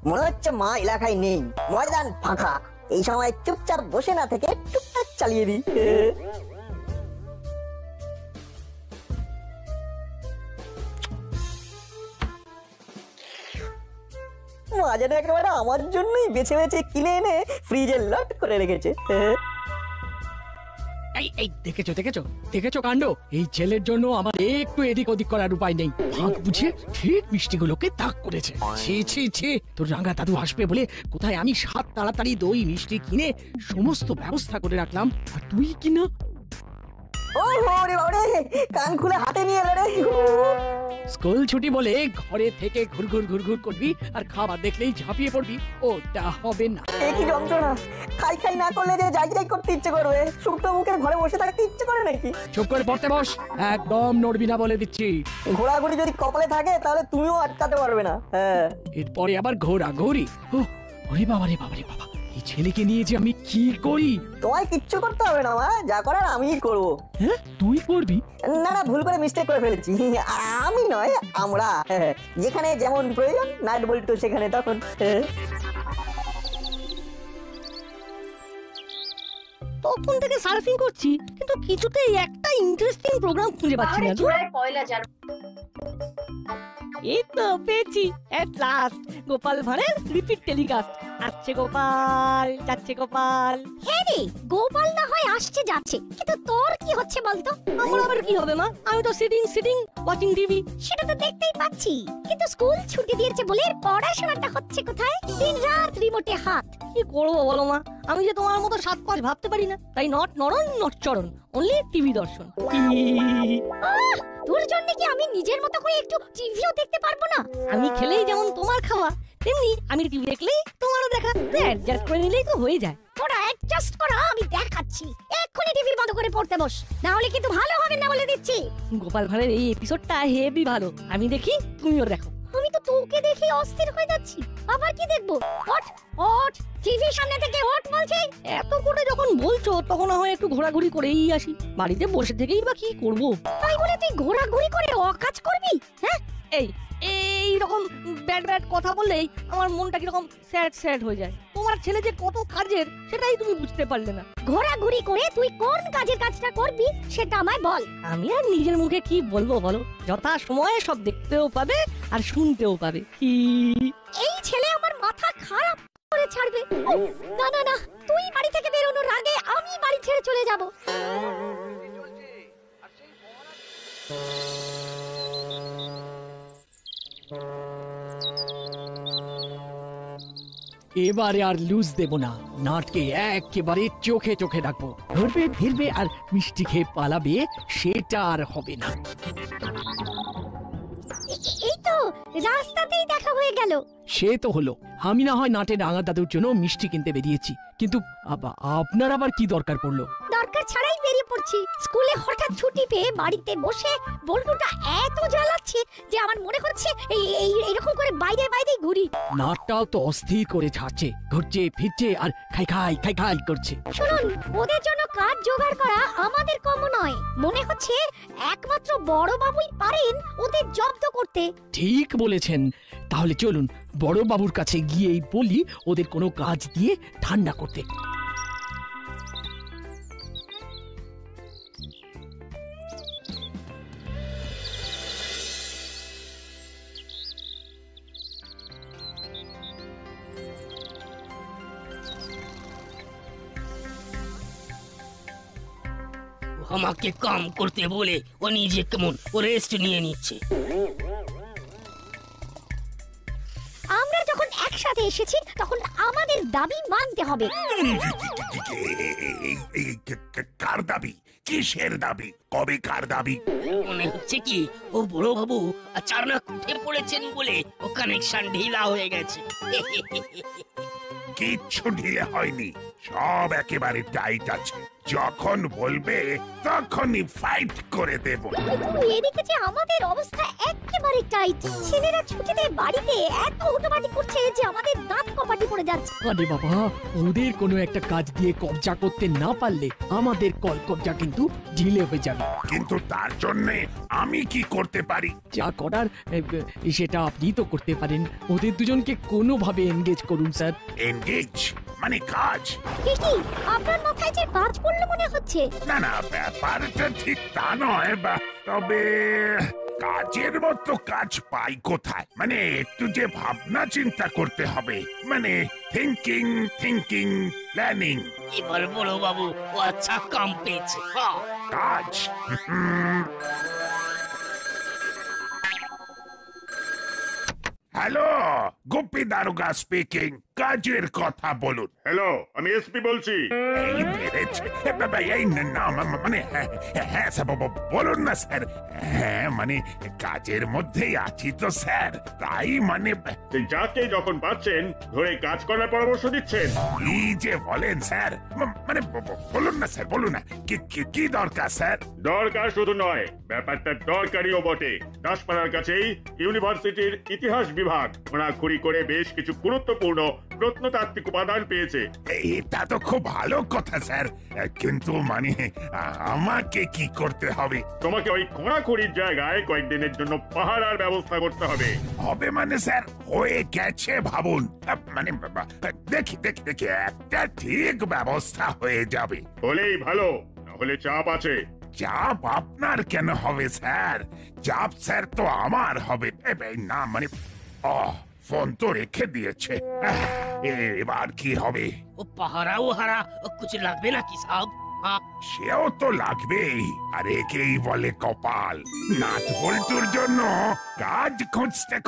মনে হচ্ছে মা এলাকায় নেই, ময়দান ফাঁকা। এই সময় চুপচাপ বসে না থেকে টুকটাক চালিয়ে দিই। বাজারে একেবারে আমার জন্যই বেছে বেছে কিনে এনে ফ্রিজে লট করে রেখেছে। এই এই দেখেছো দেখেছো দেখেছো কাণ্ড। এই ছেলের জন্য আমার একটু এদিক ওদিক করার উপায় নেই। ভাগ বুঝে ঠিক মিষ্টিগুলোকে তাক করেছে। ছি ছি ছি, তোর রাঙা দাদু আসবে বলে কোথায় আমি সাত তাড়াতাড়ি দই মিষ্টি কিনে সমস্ত ব্যবস্থা করে রাখলাম, আর তুই কিনা। ও রে বাবা রে, কান খুলে হাতে নিয়ে এলো রে। স্কুল ছুটি বলে ঘরে থেকে ঘুরঘুর ঘুরঘুর করবি আর খাবার দেখলেই ঝাঁপিয়ে পড়বি, ওটা হবে না। কি যন্ত্রণা! খাই খাই না করলে যে যাই যাই করতে ইচ্ছে করবে, শুকনো মুখের ঘরে বসে থাকতে ইচ্ছে করে নাকি? চুপ করে পড়তে বস, একদম নড়বি না বলে দিচ্ছি। ঘোরাঘুরি যদি কপালে থাকে তাহলে তুমিও আটকাতে পারবে না। হ্যাঁ, এরপরে আবার ঘোরাঘুরি। ওরে বাবা রে বাবা রে বাবা, এই ছেলেকে নিয়ে যে আমি কি করি। তোমায় কিচ্ছু করতে হবে না মা, যা করার আমিই করবো। হ্যাঁ, তুই করবি? না না, ভুল করে মিস্টেক করে ফেলেছি। আমি নয়, আমরা। যেখানে যেমন প্রয়োজন নাট বল্টু সেখানে তখন। তখন থেকে সার্ফিং করছি, কিন্তু কিছুতেই একটা ইন্টারেস্টিং প্রোগ্রাম খুঁজে পাচ্ছি না। এই তো পেয়েছি, এট লাস্ট গোপাল ভাঁড়ের রিপিট টেলিকাস্ট। আসছে গোপাল, যাচ্ছে গোপাল। হ্যাঁ রে, গোপাল না হয় আসছে যাচ্ছে, কিন্তু তোর কি হচ্ছে বলতো? আমার আবার কি হবে মা? আমি তো সিটিং ওয়াচিং টিভি। সেটা তো দেখতেই পাচ্ছি, কিন্তু স্কুল ছুটি দিয়েছে বলে পড়াশোনাটা হচ্ছে কোথায়? দিন রাত রিমোটে হাত। কি করবো বলো মা, আমি যে তোমার মতো 7 পাঁচ ভাবতে পারি না, তাই নট নরন নট চরণ, অনলি টিভি দর্শন। তোর জন্য কি আমি নিজের মতো করে একটু টিভিও দেখতে পারবো না? আমি খেলেই যেমন তোমার খাওয়া, তেমনি আমি টিভি দেখলেই তোমারও দেখা। অ্যাডজাস্ট করে নিলেই তো হয়ে যায়। তোরা অ্যাডজাস্ট করা আমি দেখাচ্ছি। এক্ষুনি টিভি বন্ধ করে পড়তে বস, না হলে কিন্তু ভালো হবে না বলে দিচ্ছি। গোপাল ভাঁড়ের এই এপিসোডটা হেভি ভালো, আমি দেখি তুমিও দেখো। আমি তো তোকে দেখে অস্থির হয়ে যাচ্ছি। আবার কি দেখবো? ওঠ ওঠ, টিভির সামনে থেকে ওঠ বলছি। এত করে যখন বলছো তখন না হয় একটু ঘোরাঘুরি করেই আসি। বাড়িতে বসে থেকেই বা কি করবো? তাই বলে তুই ঘোরাঘুরি করে অকাজ করবি? হ্যাঁ, এই রকম ব্যাড কথা বললেই আমার মনটা কিরকম স্যাড হয়ে যায়। তোমার ছেলে যে কত কাজের সেটাই তুমি বুঝতে পারলে না। ঘোরাঘুরি করে তুই কোন কাজটা করবি সেটা আমায় বল। আমি আর নিজের মুখে কি বলবো বলো? যথা সময়ে সব দেখতেও পাবে আর শুনতেও পাবে। কি এই ছেলে আমার মাথা খারাপ করে ছাড়বে। না না না, তুই বাড়ি থেকে বেরোনোর আগে আমি বাড়ি ছেড়ে চলে যাব। এবারে আর লুজ দেব না, নাটকে একেবারে চোখে চোখে রাখবো। ধরবে ফিরবে আর মিষ্টি খেয়ে পালাবে, সেটা আর হবে না। এই তো রাস্তাতেই দেখা হয়ে গেল। সে তো হলো, আমি না হয় নাটের রাঙা দাদুর জন্য মিষ্টি কিনতে বেরিয়েছি, কিন্তু আপনার আবার কি দরকার পড়লো? দরকার ছাড়াই বেরিয়ে পড়ছি। স্কুলে হঠাৎ ছুটি পেয়ে বাড়িতে বসে বল্টুটা এত জ্বালাচ্ছে যে আমার মনে হচ্ছে এইরকম করে বাইরে ঘুরি। নাটটাও তো অস্থির করে ছাড়ছে, ঘুরছে ফিরছে আর খাই খাই করছে। শুনুন, ওদের জন্য কাজ জোগাড় করা আমাদের কম নয়। মনে হচ্ছে একমাত্র বড় বাবুই পারেন ওদের জব্দ করতে। ঠিক বলেছেন, তাহলে চলুন বড় বাবুর কাছে গিয়েই বলি ওদের কোনো কাজ দিয়ে ঠান্ডা করতে। আমাকে কাম করতে বলে ও নিজে কেমন ও রেস্ট নিয়ে নিচ্ছে। আমরা যখন একসাথে এসেছি তখন আমাদের দাবি মানতে হবে। কার দাবি? কিসের দাবি? কবে কার দাবি? মনে হচ্ছে কি ও বড় বাবু আচানক উঠে পড়েছেন বলে ও কানেকশন ঢিলা হয়ে গেছে। কিচ্ছু ঢিলে হয়নি, সব একেবারে টাইট আছে। যখন বলবে তখনই ফাইট করে দেব। কিন্তু এদিকে যে আমাদের অবস্থা একেবারে টাইট। ছেলেরা ছুটিতে বাড়িতে এত উটোপাটি করছে যে আমাদের দাঁত কপাটি পড়ে যাচ্ছে। আরে বাবা, ওদের কোনো একটা কাজ দিয়ে কবজা করতে না পারলে আমাদের কল কবজা কিন্তু ঢিলে হয়ে যাবে। কিন্তু তার জন্য আমি কি করতে পারি? যা করার সেটা আপনি তো করতে পারেন। ওদের দুজনকে কোনোভাবে এনগেজ করুন স্যার। এনগেজ মানে কাজ? কি আপনার মাথায় যে কাজ পড়লো মনে হচ্ছে? না না, ব্যাপারটা ঠিক তা নয়, তবে কাজের মতো কাজ পাই কোথায়? মানে একটু যে ভাবনা চিন্তা করতে হবে, মানে থিঙ্কিং প্ল্যানিং। এবার বড় বাবু ও আচ্ছা কাম পেয়েছে। হ্যাঁ, কাজ। হ্যালো, গোপী দারোগা স্পিকিং। কাজের কথা বলুন। হ্যালো, আমি এসপি বলছি। এই বেড়েছে বাবা, এই না মানে হ্যাঁ স্যার, বলুন না স্যার। হ্যাঁ মানে কাজের মধ্যেই আছি তো স্যার, তাই মানে যাকে যখন পাচ্ছেন ধরে কাজ করার পরামর্শ দিচ্ছেন। কি যে বলেন স্যার, মানে বলুন না স্যার, বলুন না কি দরকার স্যার? দরকার শুধু নয়, ব্যাপারটা দরকারিও বটে। দাসপাড়ার কাছেই ইউনিভার্সিটির ইতিহাস বিভাগ খোঁড়াখুড়ি করে বেশ কিছু গুরুত্বপূর্ণ প্রত্নতাত্ত্বিক উপাদান পেয়েছে। এটা তো খুব ভালো কথা স্যার, কিন্তু মানে আমাকে কি করতে হবে? তোমাকে ওই খোঁড়াখুড়ির জায়গায় কয়েকদিনের জন্য পাহারার ব্যবস্থা করতে হবে। হবে মানে স্যার, হয়ে গেছে ভাবুন। মানে দেখি একটা ঠিক ব্যবস্থা হয়ে যাবে। হলেই ভালো, না হলে চাপ আছে। চাপ আপনার কেন হবে স্যার? চাপ স্যার তো আমার হবে। না মানে ফোন তো রেখে দিয়েছে। এবার কি হবে? ও পাহারা ও হারা কুছ লাগবে নাকি সাহেব? সেও তো লাগবেই, আর একেই বলে কপাল। নাট বল্টুর জন্য কাজ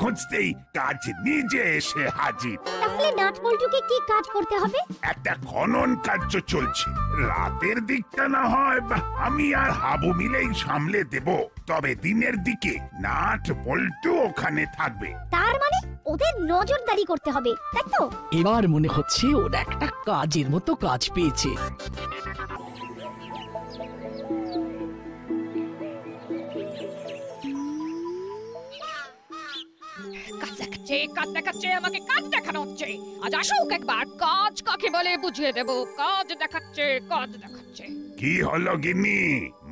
খুঁজতেই কাজ নিজে এসে হাজির। তাহলে নাটবল্টুকে কি কাজ করতে হবে? একটা খনন কার্য চলছে। রাতের দিকটা না হয় আমি আর হাবু মিলেই সামলে দেব, তবে দিনের দিকে নাট বল্টু ওখানে থাকবে। তার মানে ওদের নজরদারি করতে হবে, তাই তো? এবার মনে হচ্ছে ওরা একটা কাজের মতো কাজ পেয়েছে। কাজ দেখাচ্ছে আমাকে কাজ দেখানো হচ্ছে। আজ আসুক একবার, কাজ কাকে বলে বুঝিয়ে দেব। কাজ দেখাচ্ছে। কি হলো গিন্নি,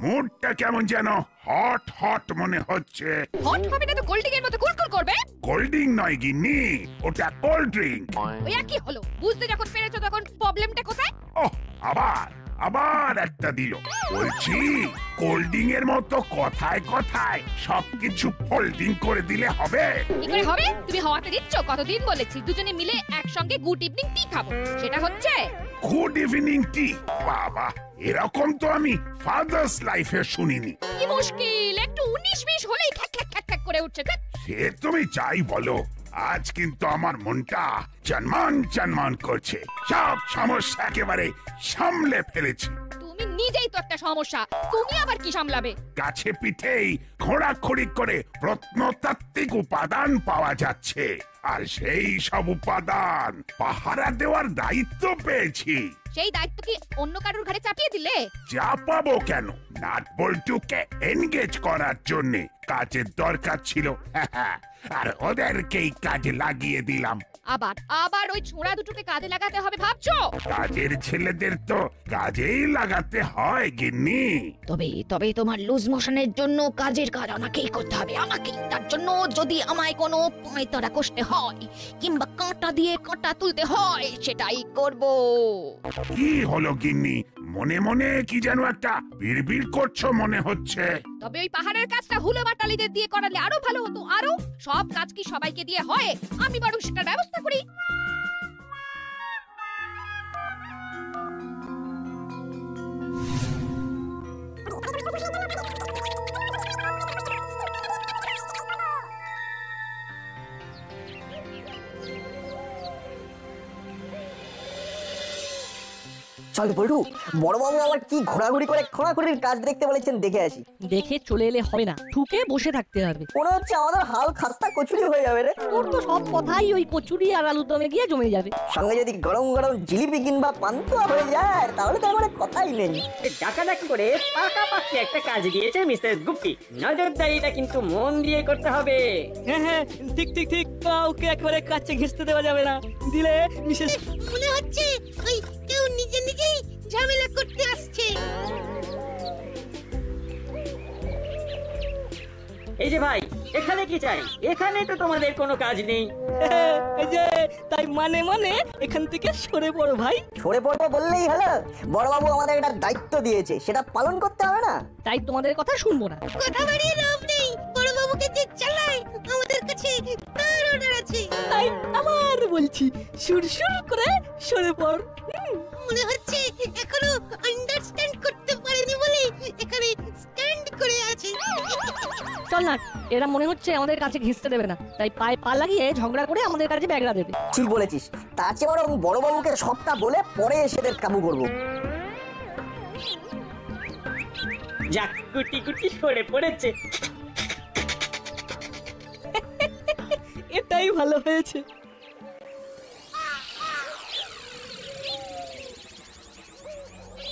মুডটা কেমন যেন হট মনে হচ্ছে? হট হবে না তো কোল্ড ড্রিঙ্কের মতো কুলকুল করবে? কোল্ড ড্রিঙ্ক নয় গিন্নি, ওটা কোল্ড ড্রিঙ্ক। ওই একই হলো, বুঝতে যখন পেরেছো তখন প্রবলেমটা কোথায়? ওহ, আবার একটা দিল। বলছি কোল্ড ড্রিঙ্ক এর মতো কথায় সবকিছু ফোল্ডিং করে দিলে হবে? কি করে হবে? তুমি হওয়াতে দিচ্ছ? কতদিন বলেছি দুজনে মিলে একসঙ্গে গুড ইভিনিং টি খাবো, সেটা হচ্ছে? Good evening tea? বাবা, এরকম তো আমি ফাদার্স লাইফে শুনিনি। কি মুশকিল, একটু 19-20 হলেই খ্যাক খ্যাক করে উঠছে। সে তুমি যাই বলো, আজ কিন্তু আমার মনটা চনমান করছে। সব সমস্যা একেবারে সামলে ফেলেছি। তুমি নিজেই তো একটা সমস্যা, তুমি আবার কি সামলাবে? কাছে পিঠেই খোঁড়াখড়ি করে প্রত্নতাত্ত্বিক উপাদান পাওয়া যাচ্ছে, আর সেই সব উপাদান পাহারা দেওয়ার দায়িত্ব পেয়েছি। সেই দায়িত্ব কি অন্য কারোর ঘাড়ে চাপিয়ে দিলে? চাপাবো কেন? নাট বল্টুকে এনগেজ করার জন্য কাজের দরকার ছিল, আর ওদেরকেই কাজে লাগিয়ে দিলাম। আবার ওই ছোঁড়া দুটোকে কাজে লাগাতে হবে ভাবছো? কাজের ছেলেদের তো কাজেই লাগাতে হয় গিন্নি। তবে তোমার লুজ মোশনের জন্য কাজের কাজ আমাকেই করতে হবে, আমাকেই। তার জন্য যদি আমায় কোনো পয়তারা কষতে হয় কিংবা কাঁটা দিয়ে কাঁটা তুলতে হয়, সেটাই করব। কি হলো গিন্নি, মনে কি যেন একটা বিড়বিড় করছো মনে হচ্ছে? তবে ওই পাহাড়ের কাজটা হুলো বাটালিদের দিয়ে করালে আরো ভালো হতো। আরো সব কাজ কি সবাইকে দিয়ে হয়? আমি বরং সেটার ব্যবস্থা করি। চল বলটু, বড়বাবু আবার কি ঘোরাঘুরি করে খোঁড়াখুড়ির কাজ দেখতে বলেছেন, দেখে আসি। দেখে চলে এলে হবে না, ঠুকে বসে থাকতে হবে। মনে হচ্ছে আমাদের হাল খাস্তা কচুরি হয়ে যাবে রে। তোর তো সব কথাই ওই কচুরি আর আলুর দমে গিয়ে জমে যাবে। সঙ্গে যদি গরম গরম জিলিপি কিংবা পান্তুয়া হয়ে যায় তাহলে তো আমার কথাই নেই। ডাকাডাকি করে পাকাপাকি একটা কাজ দিয়েছে মিসেস গুপ্তি। নজরদারিটা কিন্তু মন দিয়ে করতে হবে। হ্যাঁ হ্যাঁ, ঠিক ঠিক ঠিক, কাউকে একবারে কাছে ঘেঁষতে দেওয়া যাবে না, দিলে বিশেষ। মনে হচ্ছে ওই কেউ নিজে নিজেই ঝামেলা করতে আসছে। এই যে ভাই, এখানে কি চাই? এখানে তো তোমাদের কোনো কাজ নেই। এই যে তাই মানে মানে এখান থেকে সরে পড়ো ভাই। সরে পড়বো বললেই হলো? বড়বাবু আমাদের একটা দায়িত্ব দিয়েছে, সেটা পালন করতে হবে না? তাই তোমাদের কথা শুনবো না। কথা বাড়িয়ে লাভ নেই, বড় বাবুকে যে চালায় আমাদের কাছে তার অর্ডার আছে। তাই আবার বলছি, সুরসুর করে সরে পড়। মনে হচ্ছে এখনো আন্ডারস্ট্যান্ড করতে পারেনি বলে এখানে স্ট্যান্ড করে আছে। চল না, এরা মনে হচ্ছে আমাদের কাছে ঘেঁষতে দেবে না, তাই পায়ে পা লাগিয়ে ঝগড়া করে আমাদের কাছে ব্যাগরা দেবে। ঠিক বলেছিস, তার চেয়ে বরং বড়বাবুকে সবটা বলে পরে এসে এদের কাবু করবো। যাক, গুটি গুটি সরে পড়েছে। এটাই ভালো হয়েছে।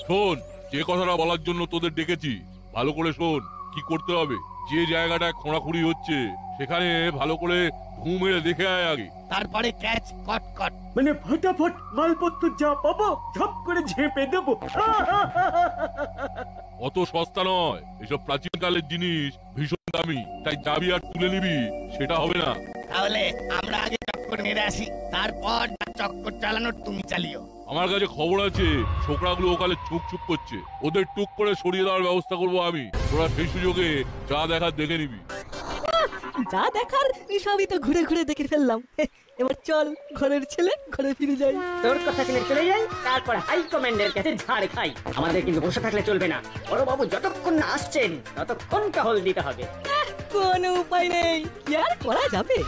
শোন, যে কথাটা বলার জন্য তোদের ডেকেছি, ভালো করে শোন। কি করতে হবে, যে জায়গাটায় খোঁড়াখুড়ি হচ্ছে সেখানে ভালো করে ঢু মেরে দেখে আয় আগে। তারপরে ক্যাচ কট কট। মানে ফটাফট মালপত্র যা পাবো ঝপ করে ঝেপে দেবো। অত সস্তা নয়, এসব প্রাচীন কালের জিনিস ভীষণ দামি, তাই যাবি আর তুলে নিবি সেটা হবে না। তাহলে আমরা আগে চক্কর মেরে আসি, তারপর চক্কর চালানোর তুমি চালিও। আমার কাছে খবর আছে ছোকরাগুলো ওখানে ছুক ছুক করছে, ওদের টুক করে সরিয়ে দেওয়ার ব্যবস্থা করবো আমি। তোরা সেই সুযোগে যা দেখার দেখে নিবি। যা দেখার সবই তো ঘুরে ঘুরে দেখে ফেললাম, এবার চল ঘরের ছেলে ঘরে ফিরে যাই। তোর কথা শুনে চলে যাই, তারপর হাই কমান্ডের কাছে ঝাড় খাই। আমাদের কিন্তু বসে থাকলে চলবে না, বড় বাবু যতক্ষণ না আসছেন ততক্ষণ টহল দিতে হবে। কোনো উপায় নেই, কি আর করা যাবে।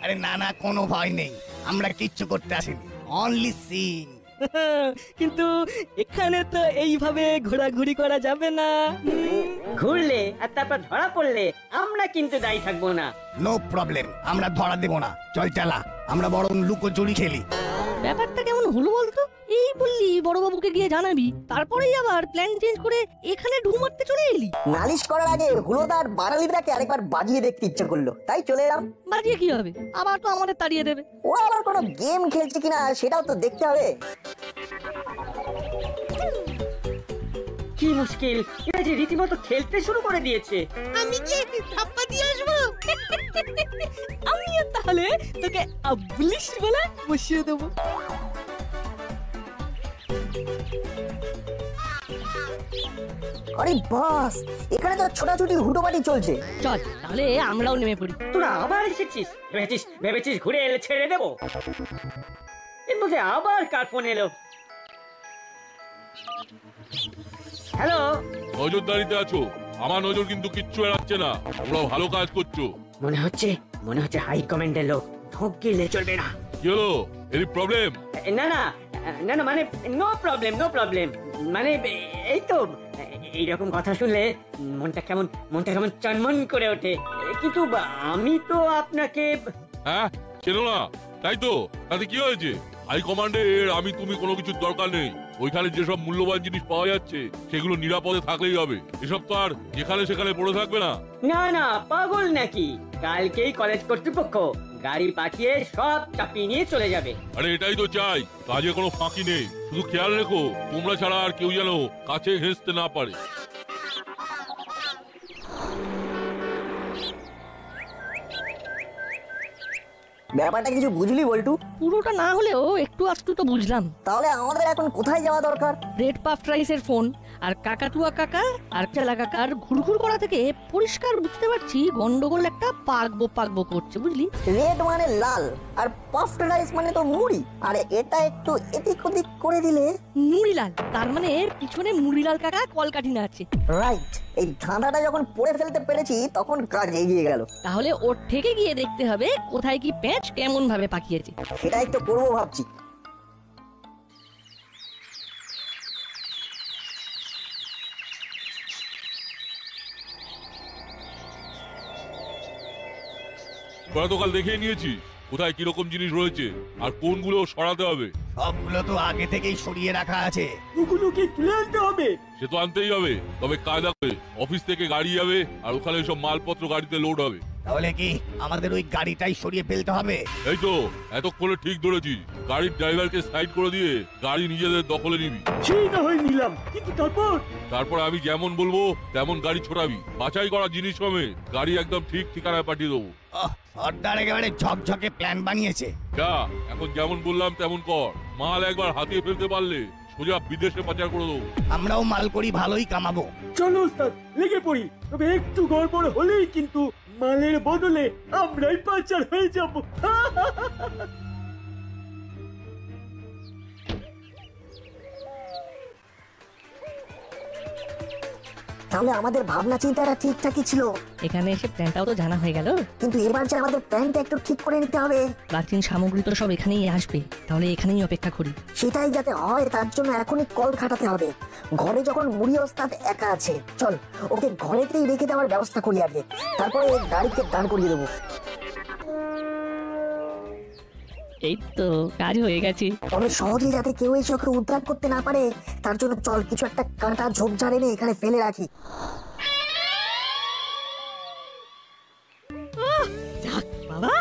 আরে না না, কোনো ভয় নেই, আমরা কিচ্ছু করতে আসিনি, অনলি সিং। কিন্তু এখানে তো এইভাবে ঘোরাঘুরি করা যাবে না। ঘুরলে আর তারপর ধরা পড়লে আমরা কিন্তু দায়ী থাকবো না। নো প্রবলেম, আমরা ধরা দেব না। চল চালা, আমরা বরং লুকোচুরি খেলি। ব্যাপারটা কেমন হলো বলতো? এই বললি বড়বাবুকে গিয়ে জানাবি, তারপরেই আবার প্ল্যান চেঞ্জ করে এখানে ঢু মারতে চলে এলি। নালিশ করার আগে হুলোদার বারালিটাকে আরেকবার বাজিয়ে দেখতে ইচ্ছা করলো, তাই চলে এলাম। বাজিয়ে কি হবে, আবার তো আমাদের তাড়িয়ে দেবে। ওরা আবার কোনো গেম খেলছে কিনা সেটাও তো দেখতে হবে। কি মুশকিল, এরা যে রীতিমতো খেলতে শুরু করে দিয়েছে। আমি যে ধাপ্পা দিয়ে আসবো। আমিও তাহলে তোকে আবলিশ বলে বসিয়ে দেবো। আরে বাস, এখানে তো ছোটাছুটি হুটোপাটি চলছে। চল তাহলে আমরাও নেমে পড়ি। তোরা আবার এসেছিস? ভেবেছিস ঘুরে এলে ছেড়ে দেবো? এর মধ্যে আবার কার ফোন এলো? হ্যালো, নজরদারিতে আছো? আমার নজর কিন্তু কিচ্ছু এড়াচ্ছে না, তোমরা ভালো কাজ করছো। মনে হচ্ছে হাই কমান্ডের লোক, ঢোক গিলে চলবে না। কি হলো, এর প্রবলেম? না না না না, মানে নো প্রবলেম, মানে এই তো এইরকম কথা শুনলে মনটা কেমন চনমন করে ওঠে। কিন্তু আমি তো আপনাকে হ্যাঁ চেনো না, তাই তো? তাতে কি হয়েছে? হাই কমান্ডের আমি তুমি কোনো কিছুর দরকার নেই। ওইখানে যেসব মূল্যবান জিনিস পাওয়া যাচ্ছে সেগুলো নিরাপদে থাকলেই হবে। এসব তো আর যেখানে সেখানে পড়ে থাকবে না। না না, পাগল নাকি? কালকেই কলেজ কর্তৃপক্ষ গাড়ি পাঠিয়ে সব চাপিয়ে নিয়ে চলে যাবে। আরে এটাই তো চাই, কাজে কোনো ফাঁকি নেই। শুধু খেয়াল রেখো তোমরা ছাড়া আর কেউ যেন কাছে ঘেঁষতে না পারে। ব্যাপারটা কিছু বুঝলি বল্টু? পুরোটা না হলেও একটু আধটু তো বুঝলাম। তাহলে আমাদের এখন কোথায় যাওয়া দরকার? রেড পাফ রাইসের ফোন আর কাকাতুয়া কাকা আর চেলা কাকার ঘুরঘুর করা থেকে পরিষ্কার বুঝতে পারছি গন্ডগোল একটা পাকবো করছে, বুঝলি? রেড মানে লাল, আর পাফড রাইস মানে তো মুড়ি, আর এটা একটু এদিক ওদিক করে দিলে মুড়িলাল, তার মানে পিছনে মুড়িলাল কাকা কলকাঠিনা আছে। রাইট। এই ধাঁধাটা যখন পড়ে ফেলতে পেরেছি তখন কাজ এগিয়ে গেল। তাহলে ওর থেকে গিয়ে দেখতে হবে কোথায় কি প্যাঁচ কেমন ভাবে পাকিয়েছে। সেটাই তো করবো ভাবছি। গতকাল দেখিয়ে নিয়েছি কোথায় কিরকম জিনিস রয়েছে আর কোনগুলো সরাতে হবে। সবগুলো তো আগে থেকেই সরিয়ে রাখা আছে। ওগুলো কি তুলে আনতে হবে? সে তো আনতেই হবে, তবে কায়দা করে অফিস থেকে গাড়ি যাবে আর ওখানে সব মালপত্র গাড়িতে লোড হবে। তাহলে কি আমাদের ওই গাড়িটাই সরিয়ে ফেলতে হবে? এই তো এতক্ষণে ঠিক ধরেছি, গাড়ির ড্রাইভারকে সাইড করে দিয়ে গাড়ি নিজেদের দখলে নিবি। সেই না হয় নিলাম, কিন্তু তারপর আমি যেমন বলবো তেমন গাড়ি ছোড়াবি, বাছাই করা জিনিস কমে গাড়ি একদম ঠিক ঠিকানায় পাঠিয়ে দেবো। সর্দার একেবারে ঝকঝকে প্ল্যান বানিয়েছে। যা, এখন যেমন বললাম তেমন কর, মাল একবার হাতিয়ে ফেলতে পারলে সোজা বিদেশে পাচার করে দেবো। আমরাও মাল করি, ভালোই কামাবো। চলো ওস্তাদ, লেগে পড়ি। তবে একটু গড়বড় হলেই কিন্তু মালের বদলে আমরাই পাচার হয়ে যাব। তাহলে আমাদের ভাবনা চিন্তাটা ঠিকঠাকই ছিল। এখানে এসে প্ল্যানটাও তো জানা হয়ে গেল, কিন্তু এবার যে আমাদের প্ল্যানটা একটু ঠিক করে নিতে হবে। প্রাচীন সামগ্রী তো সব এখানেই আসবে, তাহলে এখানেই অপেক্ষা করি। সেটাই যাতে হয় তার জন্য এখনই কল খাটাতে হবে। ঘরে যখন মুড়ি ওস্তাদ একা আছে, চল ওকে ঘরেতেই রেখে দেওয়ার ব্যবস্থা করি আগে, তারপরে গাড়িতে দাঁড় করিয়ে দেবো। এই তো কাজ হয়ে গেছে। তবে সহজে যাতে কেউ এসে ওকে উদ্ধার করতে না পারে তার জন্য চল কিছু একটা কাঁটা ঝোপঝাড় এনে এখানে ফেলে রাখি। যাক বাবা,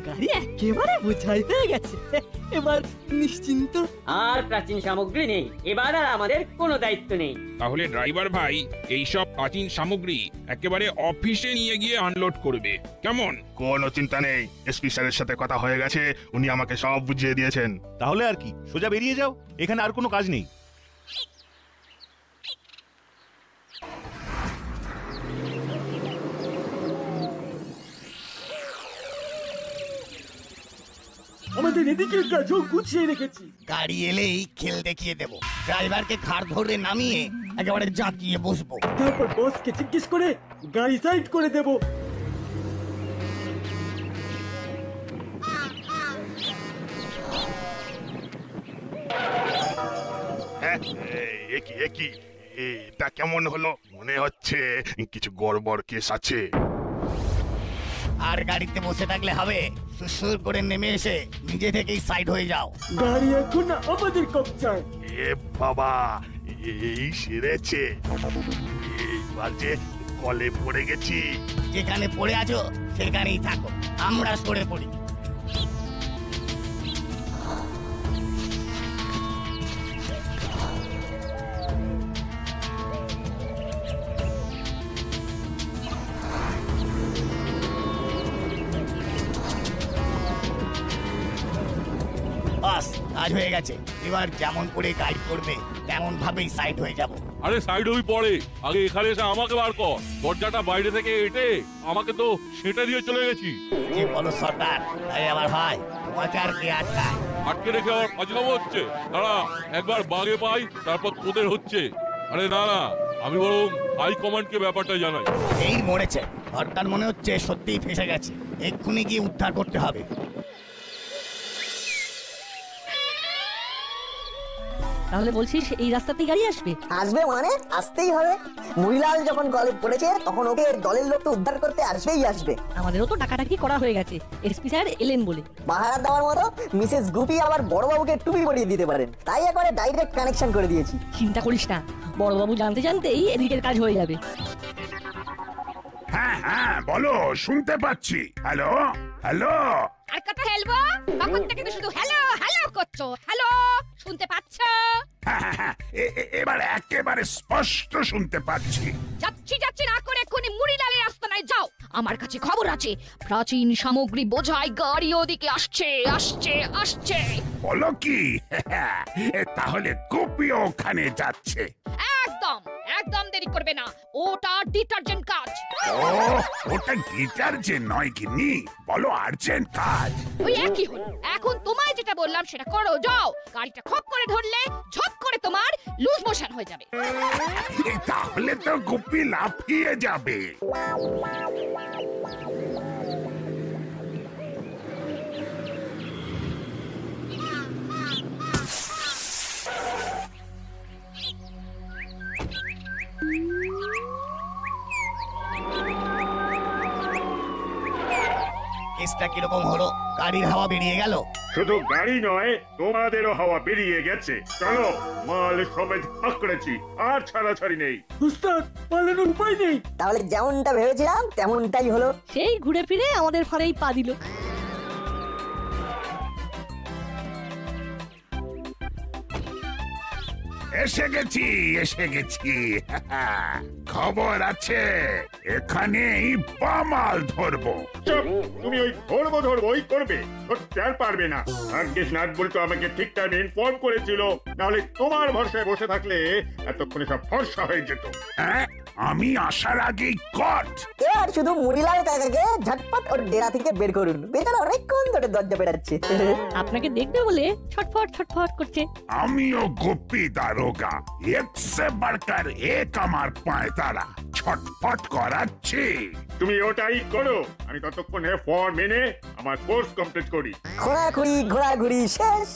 গাড়ি একেবারে বোঝাই হয়ে গেছে, এবার নিশ্চিন্ত। আর প্রাচীন সামগ্রী নেই, এবার আর আমাদের কোনো দায়িত্ব নেই। তাহলে ড্রাইভার ভাই এইসব প্রাচীন সামগ্রী একেবারে অফিসে নিয়ে গিয়ে আনলোড করবে, কেমন? কোনো চিন্তা নেই, এসপি স্যারের সাথে কথা হয়ে গেছে, উনি আমাকে সব বুঝিয়ে দিয়েছেন। তাহলে আর কি, সোজা বেরিয়ে যাও, এখানে আর কোনো কাজ নেই। আমাদের এদিকের কাজও গুছিয়ে রেখেছি। গাড়ি এলেই খেল দেখিয়ে দেব, ড্রাইভারকে ঘাড় ধরে নামিয়ে একেবারে জাঁকিয়ে বসবো। তারপর বসকে জিজ্ঞেস করে গাড়ি সাইড করে দেব। একই এটা কেমন হলো? মনে হচ্ছে কিছু গড়বড় কেস আছে। আর গাড়িতে বসে থাকলে হবে, সুসুর করে নেমে এসে নিজে থেকেই সাইড হয়ে যাও। গাড়ি এখন আমাদের কবজায়। এ বাবা, এই সেরেছে, এইবার যে কলে পড়ে গেছি। যেখানে পড়ে আছো সেখানেই থাকো, আমরা সরে পড়ি। বাস, কাজ হয়ে গেছে। এবার যেমন করে গাইড করবে তেমন ভাবেই সাইড হয়ে যাব। আরে সাইড হই পরে, আগে এখানে এসে আমাকে বার কর। দরজাটা বাইরে থেকে এটে আমাকে তো সেটা দিয়ে চলে গেছি। যে বলো সর্দার, তাই আবার হয়, তোমাকে আর কে আটকায়? আটকে রেখে আবার ফাজলামো হচ্ছে। দাঁড়া, একবার বাগে পাই তারপর তোদের হচ্ছে। আরে না না, আমি বরং হাই কমান্ডকে ব্যাপারটা জানাই। এই মরেছে সর্দার, মনে হচ্ছে সত্যিই ফেসে গেছে, এক্ষুনি গিয়ে উদ্ধার করতে হবে। তাহলে বলছিস এই রাস্তাতেই গাড়ি আসবে? আসবে মানে আসতেই হবে। মুড়িলাল যখন কলে পড়েছে তখন ওকে দলের লোককে উদ্ধার করতে আসবেই আসবে। আমাদেরও তো ডাকাডাকি করা হয়ে গেছে, এসপি স্যার এলেন বলে। পাহারা দেওয়ার মতো মিসেস গুপি আবার বড়বাবুকে টুপি পরিয়ে দিতে পারেন, তাই একবারে ডাইরেক্ট কানেকশন করে দিয়েছি। চিন্তা করিস না, বড়বাবু জানতে জানতেই এদিকের কাজ হয়ে যাবে। হ্যাঁ হ্যাঁ, বলো, শুনতে পাচ্ছি। Hello hello. আর কথা হেলবো, তখন থেকে তো শুধু হ্যালো হ্যালো করছো। হ্যালো, শুনতে পাচ্ছো? এবার একেবারে স্পষ্ট শুনতে পাচ্ছি। যাচ্ছি না করে এক্ষুনি মুড়িলালের আস্তানায় যাও। আমার কাছে খবর আছে, প্রাচীন সামগ্রী বোঝাই গাড়ি ওদিকে আসছে। বলো কি? তাহলে গোপীও ওখানে যাচ্ছে? একদম। চালাকি করবে না, ওটা ডিটারজেন্ট কাজ। ও ওটা ডিটারজেন্ট নয় গিন্নি, বলো আর্জেন্ট কাজ। ওই একই হলো। এখন তোমায় যেটা বললাম সেটা করো, যাও। গাড়িটা খপ করে ধরলে ঝপ করে তোমার লুজ মোশন হয়ে যাবে। তাহলে তো গুপি লাফিয়ে যাবে। কেসটা কিরকম হলো? গাড়ির হাওয়া বেরিয়ে গেল? শুধু গাড়ি নয়, তোমাদেরও হাওয়া বেরিয়ে গেছে। চলো, মাল সমেত ভাগ করেছি, আর ছাড়াছাড়ি নেই। উস্তাদ, পালানোর উপায় নেই। তাহলে যেমনটা ভেবেছিলাম তেমনটাই হলো। সেই ঘুরে ফিরে আমাদের ফাঁড়েই পা দিল। এসে গেছি, এসে গেছি। খবর আছে, এখানেই বামাল ধরবো। চুপ, তুমি ওই ধরবোই করবে, ধরতে আর পারবে না। ভাগ্যিস নাট বলতো আমাকে ঠিক টাইমে ইনফর্ম করেছিল, নাহলে তোমার ভরসায় বসে থাকলে এতক্ষণে সব ফর্সা হয়ে যেত। হ্যাঁ, আমি আসার আগেই কট। এবার শুধু মুড়িলাল কাকাকে ঝটপট ওর ডেরা থেকে বের করুন, বেচারা অনেকক্ষণ ধরে দরজা পেটাচ্ছে। আপনাকে দেখবে বলে ছটফট ছটফট করছে। আমিও গুপি দারোগা, এক সে বাড়কার এক আমার পায় তারা ছটফট করাচ্ছি। তুমি ওটাই করো, আমি ততক্ষণে ফর্ম এনে আমার কোর্স কমপ্লিট করি। ঘোরাঘুরি শেষ।